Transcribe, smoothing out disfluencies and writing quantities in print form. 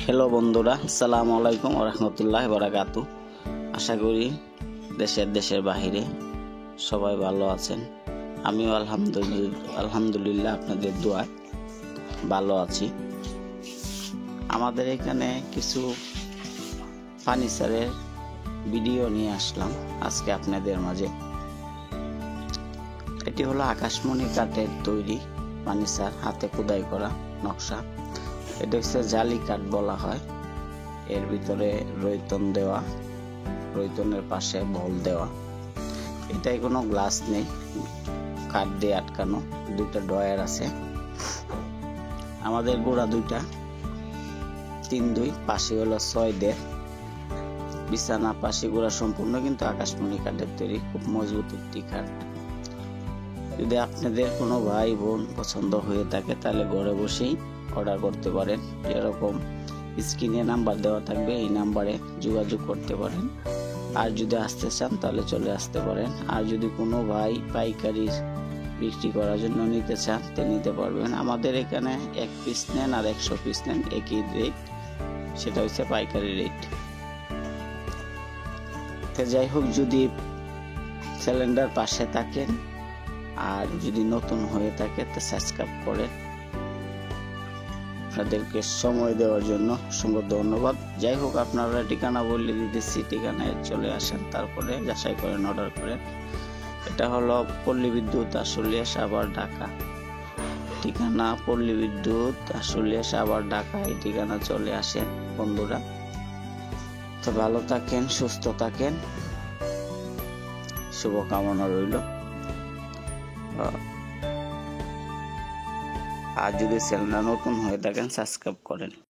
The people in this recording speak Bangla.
হ্যালো বন্ধুরা, আসসালামু আলাইকুম ওয়া রাহমাতুল্লাহি ওয়া বারাকাতুহু। আশা করি দেশের বাহিরে সবাই ভালো আছেন। আমিও আলহামদুলিল্লাহ আপনাদের দোয়ায় ভালো আছি। আমাদের এখানে কিছু ফার্নিচারের ভিডিও নিয়ে আসলাম আজকে আপনাদের মাঝে। এটি হলো আকাশমণি কাঠের তৈরি ফার্নিচার, হাতে খোদাই করা নকশা। এটা হচ্ছে জালি কাঠ বলা হয়। এর ভিতরে রয়তন দেওয়া, রয়তনের পাশে বল দেওয়া। এটাই কোনো গ্লাস নেই, কাঠ দিয়ে আটকানো। দুইটা ড্রয়ার আছে। আমাদের গোড়া দুইটা 3-2, পাশে হলো 6-1.5। বিছানা পাশে গোড়া সম্পূর্ণ কিন্তু আকাশমণি কাঠের তৈরি, খুব মজবুত একটি কাঠ। যদি আপনাদের কোনো ভাই বোন পছন্দ হয়ে থাকে তাহলে ঘরে বসেই অর্ডার করতে পারেন। যেরকম স্ক্রিনে নাম্বার দেওয়া থাকবে, এই নাম্বারে যোগাযোগ করতে পারেন। আর যদি আসতে চান তাহলে চলে আসতে পারেন। আর যদি কোনো ভাই পাইকারি বিক্রি করার জন্য নিতে চান তো নিতে পারবেন। আমাদের এখানে 1 পিস নেন আর 100 পিস নেন, একই রেট, সেটা হচ্ছে পাইকারি রেট। তো যাই হোক, যদি সিলিন্ডার পাশে থাকেন আর যদি নতুন হয়ে থাকে তো সাবস্ক্রাইব করেন। আপনাদেরকে সময় দেওয়ার জন্য অসংখ্য ধন্যবাদ। যাই হোক, আপনারা ঠিকানা বলে দিতেছি, ঠিকানায় চলে আসেন, তারপরে যাচাই করেন, অর্ডার করেন। এটা হলো পল্লী বিদ্যুৎ আশুলিয়া সাভার ঢাকা। ঠিকানা পল্লী বিদ্যুৎ আশুলিয়া সাভার ঢাকা। এই ঠিকানা চলে আসেন বন্ধুরা। তো ভালো থাকেন, সুস্থ থাকেন, শুভকামনা রইল। আর যদি চ্যানেলটা নতুন হয়ে থাকেন সাবস্ক্রাইব করেন।